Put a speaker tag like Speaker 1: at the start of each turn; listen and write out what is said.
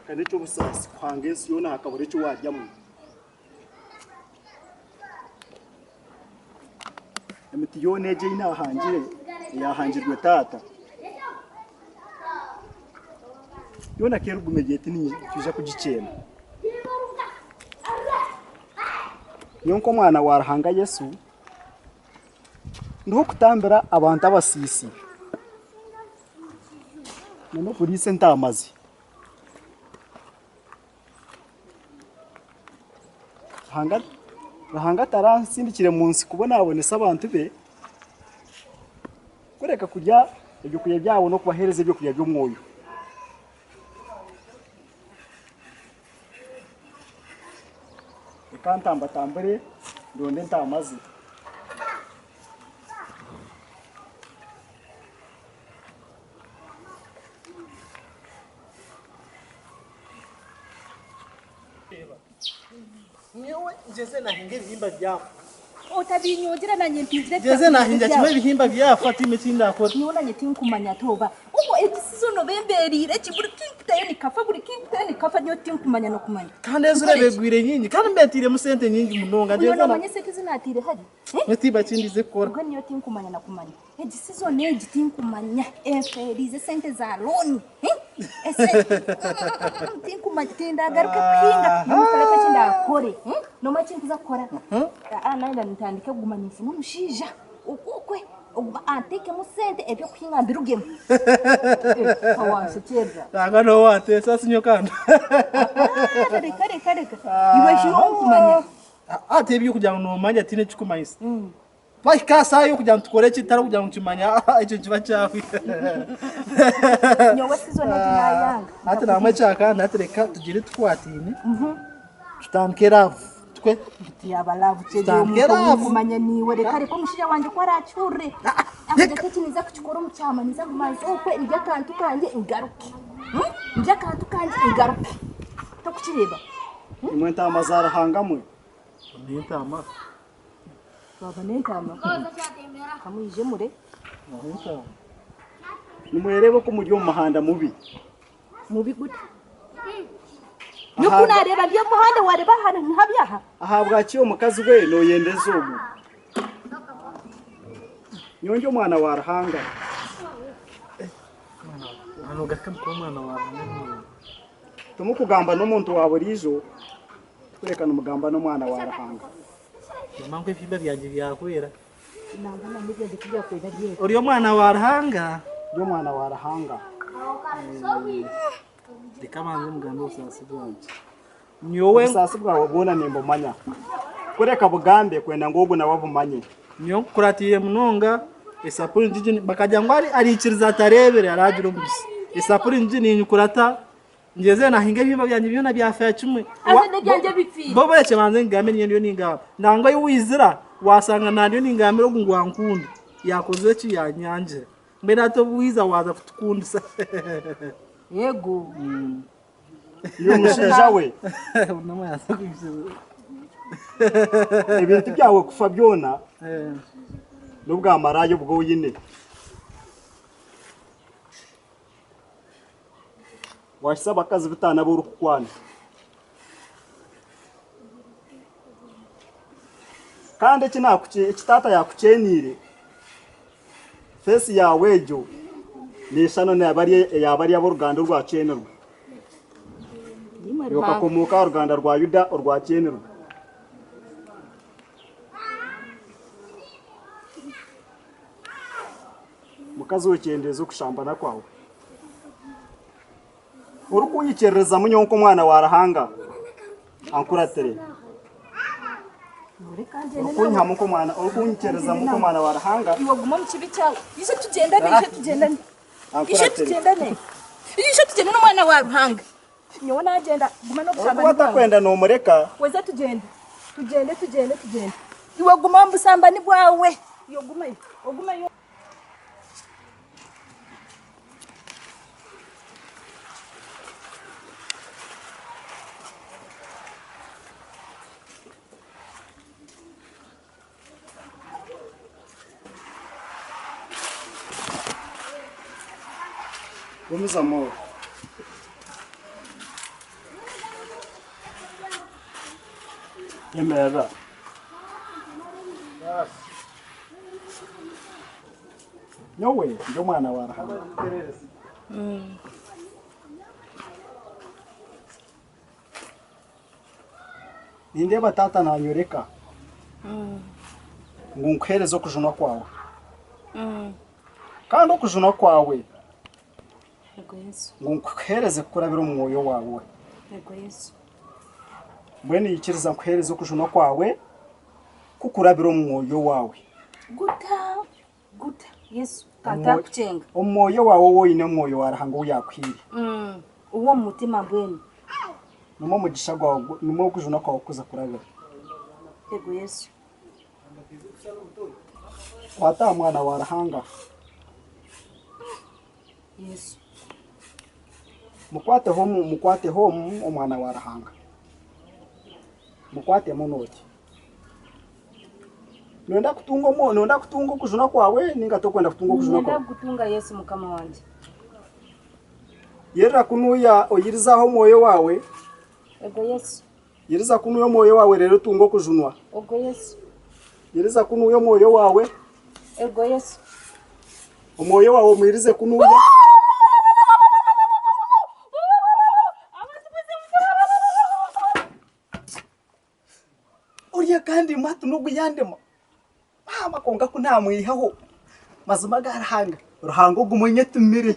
Speaker 1: kandi cyo busasi kwange siyona hakabure cyo wajyamo emiti yone je ina hangire yahangirwe tata yona kerugumegeti ni tuje kugicena yonko mwana warahanga Yesu ndo kutambira abantu abasisi none polisi ntamazi hanga taransindikire munsi kubona abonesa abantu be kureka kujya ibyo kuye byabo no kubahereza ibyo kuye by'umwoyo ikantamba tambere ndonde ntamazi
Speaker 2: niwe jeze nahinge ibihimba byawe
Speaker 3: utabinyugira nanye ntizire
Speaker 2: jeze nahinge kimwe ibihimba byawe ati imitsinda akora
Speaker 3: niwe nanye tinkumanya toba uko ekisizono bemberire kiburi kinkutayo nikafa buri kinkutayo nikafa nyo tinkumanya no kumanya
Speaker 2: kandi ezurebegwire nyinyi kandi mbetire musente nyingi munonga
Speaker 3: jeze na manye sente zinatire hari
Speaker 2: metiba kindize kora
Speaker 3: ubwo niyo tinkumanya na kumanya ekisizono eji tinkumanya eferize sente za loan ese tinkumanya tindagaruka kwinga mutaleka kindakore no machintu zakora naenda nitandike kugumanya ifuno mushija ukukwe anteke musente ebyo kwingambira ugemo awasiteza
Speaker 2: nanga no wate sasa nyokanda
Speaker 3: kare iwe shiro kumanya
Speaker 2: ate ibyo kugira ngo nomanya tine chikumanyisa pai kasa yo kugira ngo tukore kitara kugira ngo kimanya icyo kiba cyawe
Speaker 3: nyowe sizone tinayanga
Speaker 2: ate namwe cyaka natereka tugire twatine tutankera twe
Speaker 3: yabalavu cyeje kumanya niwe reka reko mushija wanje ko aracure abadete niza kuchikora mucyama niza kumazi okwe njya kantu kanje ingaruke njya kantu kanje ingaruke to kuchireba
Speaker 1: imwe ntamazara hangamwe
Speaker 2: nintama
Speaker 3: baba nintama kamuje mure
Speaker 2: nintama
Speaker 1: nimwerebe ko muri yo mahanda mubi
Speaker 3: gute nuko nareba byo muhanda wareba hano nhabyaha
Speaker 1: ahabwa kiyo mukazi we no yendeza ubu nyonje mwana warahanga
Speaker 2: hano gakam ko mwana wawe
Speaker 1: tumukugamba n'umuntu waburijo turekana umugamba no mwana warahanga
Speaker 2: impamvu ifimba byanjye byakwera
Speaker 3: nangana n'ibyo kujya kwera bye
Speaker 2: uriyo mwana warahanga
Speaker 1: yo mwana warahanga
Speaker 2: dikamanze muganda usasi bwanje nyowe
Speaker 1: usasi bwawe bona nembo manya kureka bugambe kwenda ngo ubuna wabumanye
Speaker 2: nyo kuratiye munonga esapuri njiji bakajya ngo ari ikiriza tarebere aragira umubisi esapuri njiji ni nyukurata ngeze nahinga bimba byanje byona byafa kimwe
Speaker 3: azende byanje bipfi
Speaker 2: bobo yache manze ngame niyo ningaba nanga yuwizira wasanga naniyo ningamira ngwankunda yakoze ki yanyanje mbe nato buwiza waza kutukundisa
Speaker 3: yego
Speaker 1: iyo mushija we
Speaker 2: unama yasakwise
Speaker 1: ibintu byawe kufa byona nubwo amarayo bwo yine wasaba akazi bitana buru kwana kandi kitata yakucenire fesi yawe ejo nishano yabari y'Uruganda rwa Cyenerwa yoka komuka Uruganda rwa Yuda urwa Cyenerwa mukazi w'icyendezo kushambana kwawe urukunyikereza munyonko mwana warahanga ankuratere urukunya muko mwana urukunyikereza muko mwana warahanga
Speaker 3: iwo guma mu kibi cyawe ishe tugendane ishe tugende n'umwana wa ruhanga nyowe nagenda guma no gusambana
Speaker 1: watakwenda no mureka
Speaker 3: weza tugende iwo guma mu busambani bwawe iyo guma yo
Speaker 1: Vamos amor. Emera. Nyowe ndo mwana wa Rahanga. Ninde batata nanyoreka. Ngo nkwereze okujuna kwawe. Kandi okujuna kwawe.
Speaker 3: Yego Yesu.
Speaker 1: Ngo nkwereze kurabira umwoyo wawe.
Speaker 3: Yego Yesu.
Speaker 1: Mbwene yikiriza nkwereze okujuna kwawe kukurabira umwoyo wawe.
Speaker 3: Guta Yesu kanta kucenga.
Speaker 1: Umwoyo wawe woyine mwoyo wa Rahanga uyakwire.
Speaker 3: Uwo mutima mbwene.
Speaker 1: Numo mugisha gwawe numo kujuna kwawe kuza kurabira.
Speaker 3: Yego Yesu.
Speaker 1: Wata mwana wa Rahanga.
Speaker 3: Yesu.
Speaker 1: Mukwate homu umwana wa Rahanga. Mukwate munoki. Nenda kutunga kujuna kwawe ninga tokwenda kutunga kujuna kwawe.
Speaker 3: Nenda kutunga Yesu mukama wanje.
Speaker 1: Yerera kunuya oyirizaho moyo wawe.
Speaker 3: Ego Yesu.
Speaker 1: Yiriza kunuya moyo wawe rero tungo kujunwa.
Speaker 3: Ego Yesu.
Speaker 1: Yiriza kunuya moyo wawe.
Speaker 3: Ego Yesu.
Speaker 1: Umoyo wawe mwirize kunuya. Uriya kandi matu nugu yandemo. Mama konga kunamwihaho. Mazima ga Rahanga. Ruhango gumunye tumire.